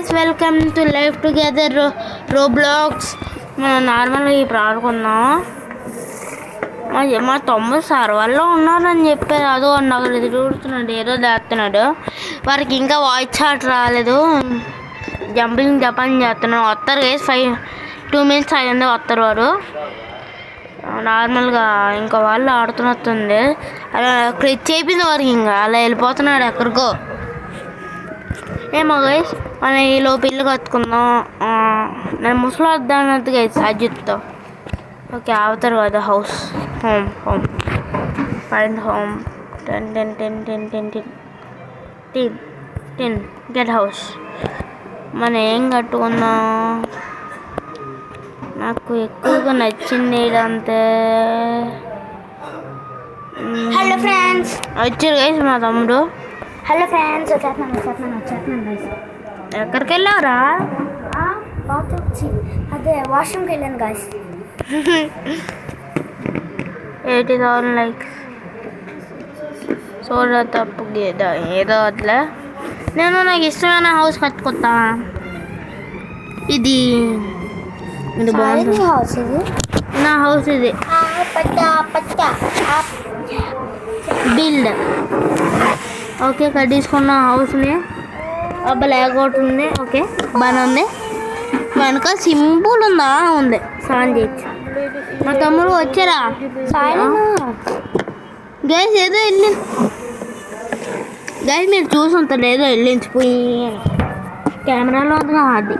Guys, welcome to live together Roblox. మనం నార్మల్గా ఇప్పుడు ఆడుకుందాం. మా తమ్ముడు సర్వర్లో ఉన్నారని చెప్పారు. అదో నాకు ఇది చూస్తున్నాడు, ఏదో దాస్తున్నాడు. వారికి ఇంకా వాయిస్ చాట్ రాలేదు. జంపింగ్ జపాన్ చేస్తున్నాడు. వస్తారు గైస్, 2 minutes అయ్యింది వస్తారు వారు. నార్మల్గా ఇంకా వాళ్ళు ఆడుతున్నట్టుంది. అలా క్లిక్ అయిపోయింది వారికి. ఇంకా అలా వెళ్ళిపోతున్నాడు ఎక్కడికో. ఏమో గైస్, మనం ఈలోపు ఇల్లు కట్టుకుందాం. నేను ముసలి వద్దానది గైస్ అజిత్తో. ఓకే, అవుతారు కదా. House, home find home. 10 get house. మనం ఏం కట్టుకుందాం? నాకు ఎక్కువగా నచ్చింది ఏంటంటే, హలో ఫ్రెండ్స్, వచ్చారు గైస్ మా తమ్ముడు. హలో ఫ్రెండ్స్, వచ్చేస్తున్నాను గైస్. ఎక్కడికి వెళ్ళావురా? అదే వాష్రూమ్కి వెళ్ళాను గైస్. 80,000 likes. చూడ తప్పు ఏదో అట్లా. నేను నాకు ఇష్టమైన హౌస్ కట్టుకుంటా. ఇది బాగుంది. హౌస్ ఇది నా హౌస్ ఇది. బిల్డ్. ఓకే, కట్టించుకున్న హౌస్ని. అబ్బా లేకౌట్ ఉంది. ఓకే, బాగానే ఉంది. వెనక సింపుల్ ఉందా? ఉంది. సాన్ చేయొచ్చు. మా తమ్ముడు వచ్చారా? గైస్ ఏదో వెళ్ళి గైస్ మీరు చూసుంటారు, ఏదో వెళ్ళించిపోయి కెమెరాలో ఉందిగా. అది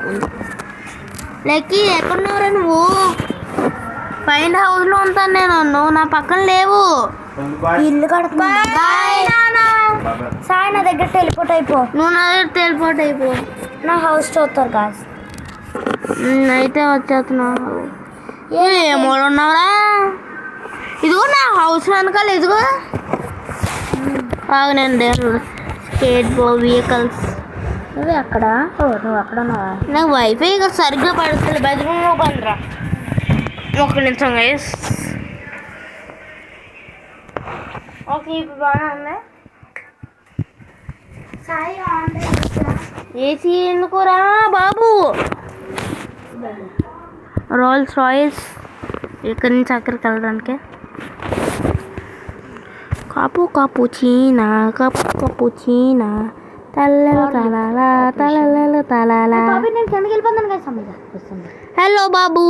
లెక్కి ఎక్కడున్నావురా నువ్వు? ఫైండ్ హౌస్లో ఉంటాను నేను. నువ్వు నా పక్కన లేవు. ఇల్లు కడుతున్నా. సాయి నా దగ్గర టెలిపోర్ట్ అయిపో. నువ్వు నా దగ్గర టెలిపోర్ట్ అయిపో. నా హౌస్ చూస్తారు కాదు. అయితే వచ్చేస్తున్నావు. ఏమో ఉన్నావురా? ఇదిగో నా హౌస్ వెనకాల. ఇదిగో బాగునండి. Skate board vehicles. నువ్వు అక్కడ ఉన్నావా? నాకు వైఫై సరిగ్గా పడుతుంది. బెడ్రూమ్లో పందిరా. ఒక నిమిషం గైస్. ఓకే, ఇప్పుడు బాగానే ఉంది. ఏసీ ఎందుకురా బాబు? Rolls Royce. ఇక్కడి నుంచి అక్కడికి వెళ్ళడానికి. కాపు చీనా తల్లలు తలాలా. నేను కిందకి వెళ్ళిపోతాను కదా. హలో బాబు.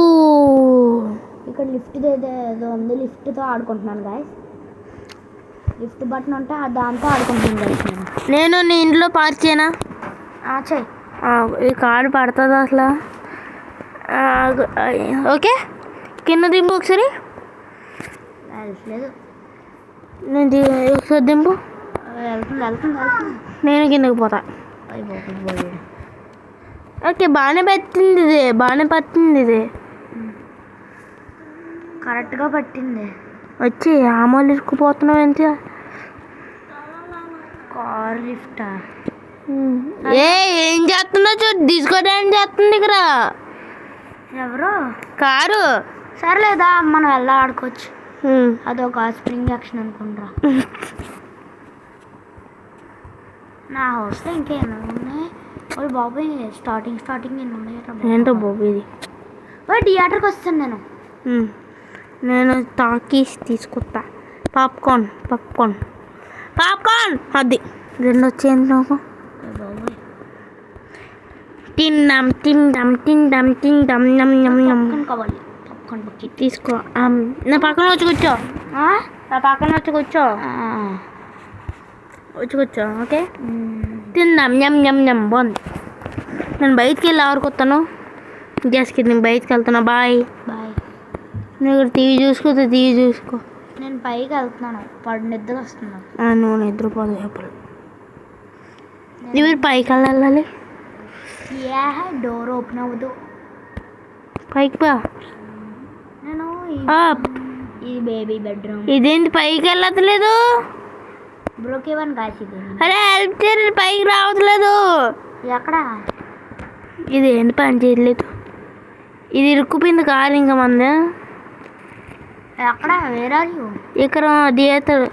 ఇక్కడ లిఫ్ట్ ఏదో ఉంది. లిఫ్ట్తో ఆడుకుంటున్నాను గాయస్. లిఫ్ట్ బటన్ ఉంటే దాంతో ఆడుకుంటున్నాను గాయస్. నేను నీ ఇంట్లో పార్క్ చేయనా? చెయ్యి. ఈ కార్డు పడుతుంది అసలు. ఓకే, కింద దింపు ఒకసారి. లేదు, నేను ఒకసారి దింపు. వెళ్తుంది. నేను కిందకి పోతా. ఓకే, బాగానే పట్టింది ఇది. కరెక్ట్గా పట్టింది. వచ్చి ఆమోలు ఇరుక్కుపోతున్నావు ఏంటి? కార్ లిఫ్టా? ఏం చేస్తున్నావు? చూడు, డిస్కో డాన్స్ చేస్తుంది ఇక్కడ. ఎవరు? కారు. సర్లేదా, మనం వెళ్ళా ఆడుకోవచ్చు. అదొక స్ప్రింగ్ యాక్షన్ అనుకుంటా. నా హౌస్లో ఇంకేమన్నా ఉన్నాయి? ఓ బాబోయ్, స్టార్టింగ్ ఎన్ని ఉన్నాయి? ఏంటో బాబు ఇది. థియేటర్కి వస్తాను నేను టాకీస్ తీసుకుంటా. పాప్కార్న్. అది 2 వచ్చేయండి నాకు. తిందాం కావాలి. తీసుకో. నా పక్కన వచ్చి కూర్చో. ఓకే, తిందాం. ఞం బాగుంది. నేను బయటికి వెళ్ళి ఆడుకొస్తాను. గ్యాస్కి నేను బయటికి వెళ్తున్నా. బాయ్. నువ్వు ఇక్కడ టీవీ చూసుకో. నేను పైకి వెళ్తున్నాను. నిద్ర వస్తున్నా. నువ్వు నిద్రపోదు ఎప్పుడు. నువ్వు పైకి వెళ్ళాలి. డోర్ ఓపెన్ అవ్వదు. పైకి పా. నేను ఇది బేబీ బెడ్రూమ్. ఇదేంటి పైకి వెళ్ళట్లేదు? బ్రోకేవన్ కాసిది. అరే హెల్ప్ చేయండి, పైకి రావట్లేదు. ఎక్కడ? ఇదేంటి పని చేయట్లేదు? ఇది ఇరుక్కుపోయింది కారు. ఇంకా మంది ఎక్కడ? వేరే ఇక్కడ థియేటర్.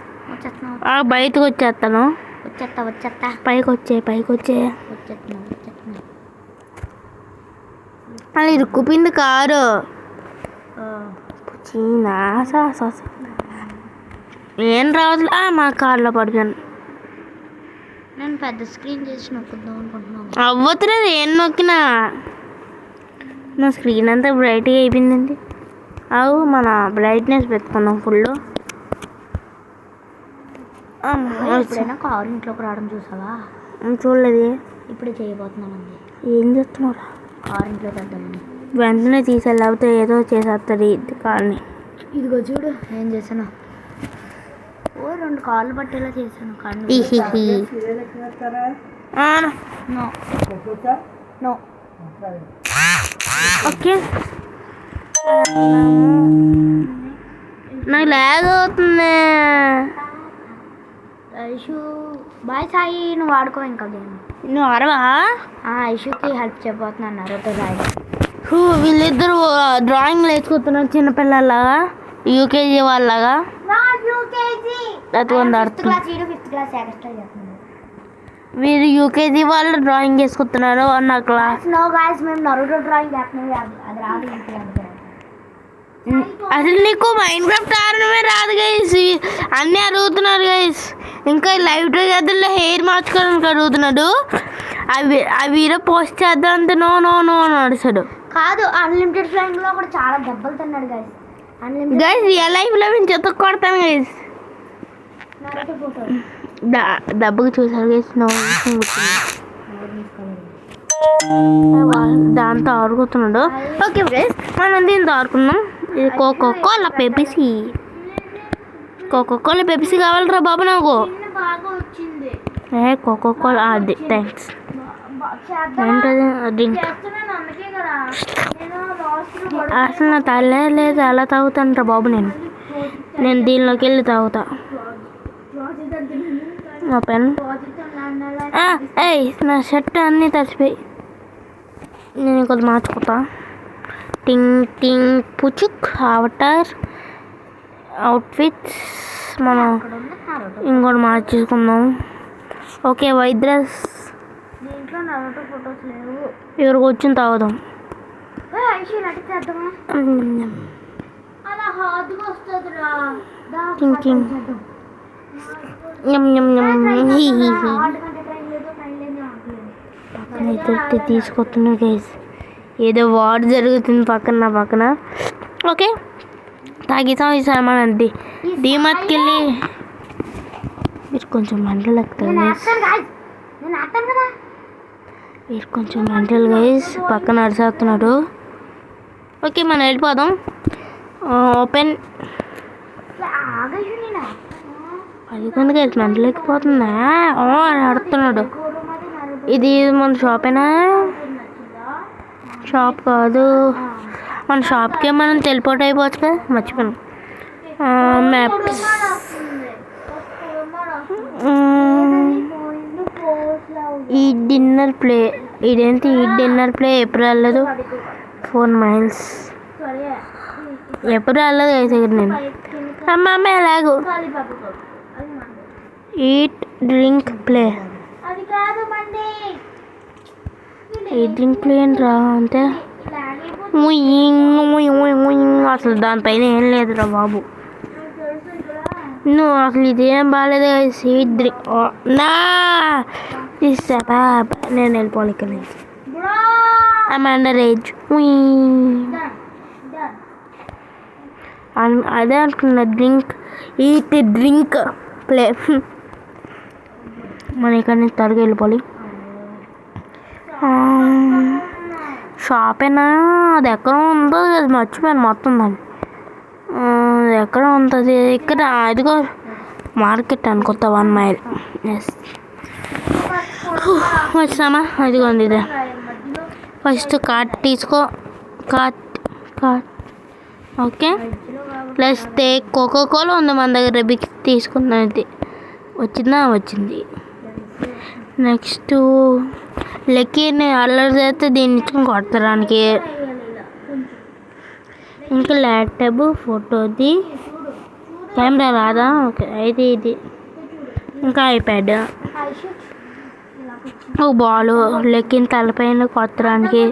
బయటకు వచ్చేస్తాను. వచ్చేస్తా. పైకి వచ్చే. అలా ఇరుక్కుపోయింది కారు. చీనా ఏం రావట్లే. మా కార్లో పడిపోయాను. నేను పెద్ద స్క్రీన్ చేసి నొక్కుద్దాం అనుకుంటున్నాను. అవ్వట్లేదు ఏం నొక్కినా. నా స్క్రీన్ అంతా బ్రైట్గా అయిపోయిందండి. అవు మన బ్రైట్నెస్ పెట్టుకున్నాం ఫుల్. ఎప్పుడైనా కారు ఇంట్లోకి రావడం చూసావా? చూడలేదు. ఇప్పుడే చేయబోతున్నానండి. ఏం చేస్తున్నావు? కారు ఇంట్లో పెద్దామని వెంటనే తీసుకెళ్ళకపోతే ఏదో చేసేస్తుంది కార్ని. ఇదిగో చూడు ఏం చేశాను. 2 కార్లు పట్టేలా చేశాను. ఓకే నాకు లాగ్ అవుతుంది. ఐషు బాయ్ సాయి, నువ్వు ఆడుకో ఇంకా గేమ్. నువ్వు అరవా? ఐషుకి హెల్ప్ చేయబోతున్నాను నారుతో రాయడం. వీళ్ళిద్దరు డ్రాయింగ్ వేసుకుంటున్నారు చిన్నపిల్లలాగా, యూకేజీ వాళ్ళలాగా. వీరు యూకేజీ వాళ్ళు డ్రాయింగ్ వేసుకుంటున్నారు. నా క్లాస్ మేము నరుటో డ్రాయింగ్ అది రాదు. అసలు నీకు మైండ్ క్రాఫ్ట్ ఆడడమే రాదు గైస్. అన్నీ అడుగుతున్నారు గైస్. ఇంకా లైవ్ ట్రై హెయిర్ మార్చుకోవడానికి అడుగుతున్నాడు. అవి పోస్ట్ చేద్దాం అంటే నో నో నో అని అడుస్తాడు. కాదు, అన్లిమిటెడ్ ఫ్లైంగ్ లో కూడా చాలా దెబ్బలు తిన్నాడు గైస్. గైస్ రియల్ లైఫ్ లో నేను చెత్త కొడతాను గైస్. దెబ్బకి చూసారు గైస్. దాంతో ఆడుకుతున్నాడు. ఓకే గైస్, మనం దీంతో ఆడుకున్నాం. ఇది కోకోకోలా పెప్సీ. కోకోకోలా పెప్సీ కావాలరా బాబు నాకు. కోకోకోలా అది థ్యాంక్స్. ఏంటది డ్రింక్? అసలు నా తల్లే లేదు. ఎలా తాగుతాను రా బాబు నేను దీనిలోకి వెళ్ళి తాగుతా. నా పెన్ నా షర్ట్ అన్నీ తడిసిపోయి. నేను ఇంకొద్ది మార్చుకుంటా. టింగ్ టింగ్ పుచుక్ అవతార్ అవుట్ఫిట్స్ మనం ఇంకోటి మార్చేసుకుందాం. Okay white dress. ఎవరికి వచ్చింది తాగుదాం. తీసుకొస్తున్నా గైస్. ఏదో వార్ జరుగుతుంది పక్కన నా పక్కన. ఓకే తాగిస్తాం ఈసారి మనం డీమార్ట్కి వెళ్ళి. మీరు కొంచెం మెంటల్ ఎక్కుతారు గైస్. మీరు కొంచెం మెంటల్ గైస్. పక్కన అరిసేస్తున్నాడు. ఓకే మనం వెళ్ళిపోదాం. ఓపెన్ అది కొంత గైస్ మెంటల్ ఎక్కిపోతుందా అని అడుగుతున్నాడు. ఇది మన షాపేనా? షాప్ కాదు. మన షాప్కే మనం టెలిపోర్ట్ అయిపోవచ్చు కదా. మర్చిపోయాను. మ్యాప్స్ ఈ డిన్నర్ ప్లే. ఇదేంటి ఈ డిన్నర్ ప్లే? ఎప్పుడు వెళ్ళలేదు. 4 miles ఎప్పుడు వెళ్ళలేదు అయితే నేను. అమ్మ ఎలాగో ఈట్ డ్రింక్ ప్లే. ఈ డ్రింక్ ప్లే రా అంటే అసలు దానిపైన ఏం లేదురా బాబు. నువ్వు అసలు ఇదేం బాగాలేదు. ఈ డ్రింక్ నా నేను వెళ్ళిపోవాలి ఇక్కడ నుంచి. అండర్ ఏజ్ అదే అనుకున్న. Drink eat drink play. మనం ఇక్కడ నుంచి త్వరగా వెళ్ళిపోవాలి. షాపేనా? అది ఎక్కడ ఉందో అది మర్చిపోయాను మొత్తం. దాన్ని ఎక్కడ ఉంటుంది? ఇక్కడ అదిగో మార్కెట్ అనుకుంటా. 1 mile. ఎస్ వచ్చామా? అదిగోండి ఇదే. ఫస్ట్ కార్ట్ తీసుకో. Cart okay. ప్లస్ కోకోకోలా ఉంది మన దగ్గర. బిగ్ తీసుకున్నది వచ్చింది. నెక్స్ట్ లక్కీని అల్లరి చేస్తే దీన్ని ఇచ్చుకుని కొట్టడానికి. ఇంకా ల్యాప్టాప్ ఫోటోది కెమెరా రాదా? ఓకే అయితే ఇది. ఇంకా ఐప్యాడ్. ఒక బాల్ లెక్కిన తలపైన కొట్టడానికి.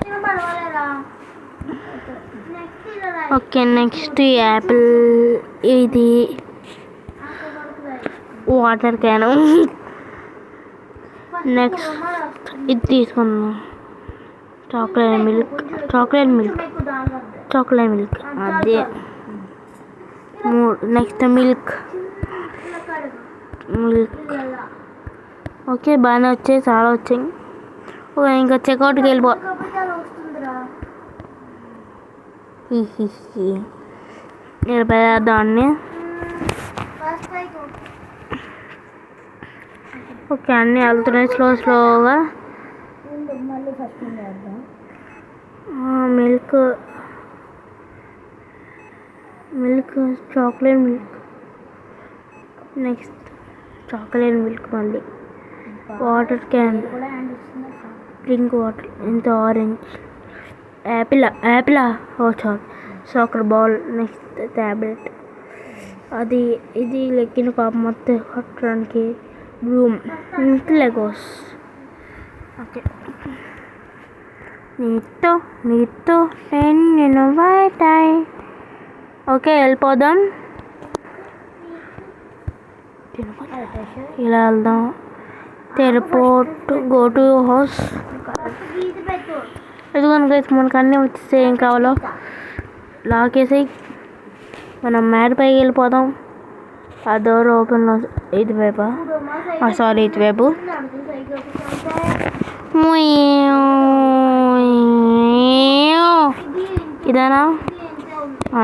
ఓకే నెక్స్ట్ యాపిల్, ఇది వాటర్ క్యాన్. నెక్స్ట్ ఇది తీసుకుందాం, చాక్లెట్ మిల్క్ అదే. Next milk. ఓకే బాగానే వచ్చాయి, చాలా వచ్చాయి. ఇంకా చెక్అవుట్కి వెళ్ళిపో. దాన్ని ఓకే అన్నీ వెళ్తున్నాయి స్లోగా. Milk chocolate milk. Next chocolate milk, మళ్ళీ వాటర్ క్యాన్, డ్రింక్ వాటర్, ఇంత ఆరెంజ్, యాపిలా సాకర్ బాల్. నెక్స్ట్ ట్యాబ్లెట్, అది ఇది లెక్కిన పాప మొత్తం కట్టడానికి. Bloom, Legos. ఓకే నీతో నేను బయటాయి. ఓకే వెళ్ళిపోదాం, ఇలా వెళ్దాం. Airport, go to house. ఎదుగుని గైస్ మనకు అన్నీ వచ్చేస్తే ఏం కావాలో లాకేసి మనం మ్యాడ్ పైకి వెళ్ళిపోదాం. ఆ డోర్ ఓపెన్, ఇటువైపు, సారీ ఇటువైపు. ఇదేనా?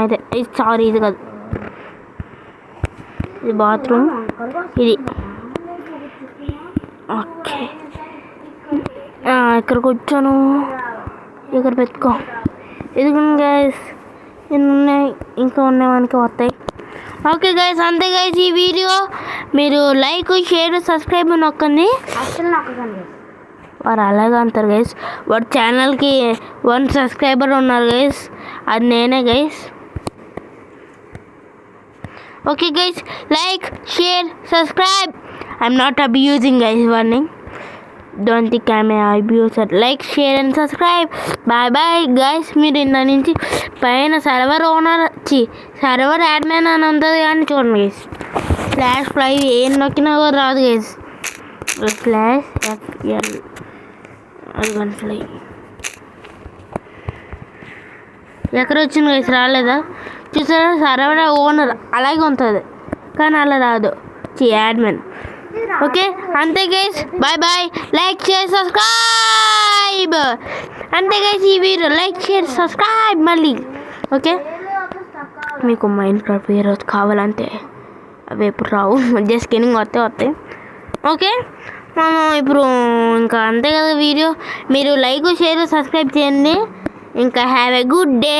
ఇదే. ఇది సారీ, ఇది కాదు, ఇది బాత్రూమ్, ఇది. ఓకే ఇక్కడ కూర్చోను, ఇక్కడ పెట్టుకో. ఇదిగోండి గైస్, ఎన్ని ఉన్నాయి, ఇంకా ఉన్నాయి మనకి వస్తాయి. ఓకే గైస్, అంతే గైస్ ఈ వీడియో. మీరు లైక్, షేర్, సబ్స్క్రైబ్ నొక్కండి. అసలు నొక్కకండి, వారు అలాగే అంటారు గైస్. వాడి ఛానల్కి 1 సబ్స్క్రైబర్ ఉన్నారు గైస్, అది నేనే guys. Okay guys, like, share, subscribe. I'm not abusing guys, warning. Don't think I'm abuser. Like, share and subscribe. Bye guys. మీరు ఇంత నుంచి పైన సర్వర్ ఓనర్ సర్వర్ యాడ్మెన్ అని ఉంటుంది కానీ చూడండి గైస్, /5 ఏం నొక్కినా కూడా రాదు గైస్. /FL అది ఫ్లై ఎక్కడ వచ్చింది గైస్, రాలేదా? చూసారా, సర్వర్ ఓనర్ అలాగే ఉంటుంది కానీ అలా రాదు, యాడ్మెన్. ఓకే అంతే guys, bye. Like, share, subscribe. అంతే గైస్ ఈ వీడియో. లైక్, షేర్, సబ్స్క్రైబ్ మళ్ళీ. ఓకే మీకు మైండ్ క్రాఫ్ట్ హీరోస్ కావాలంటే అవి ఎప్పుడు రావు, జస్ట్ స్కిన్నింగ్ వస్తాయి. ఓకే మనం ఇప్పుడు ఇంకా అంతే కదా వీడియో. మీరు లైక్, షేర్, సబ్స్క్రైబ్ చేయండి. ఇంకా హ్యావ్ ఎ గుడ్ డే.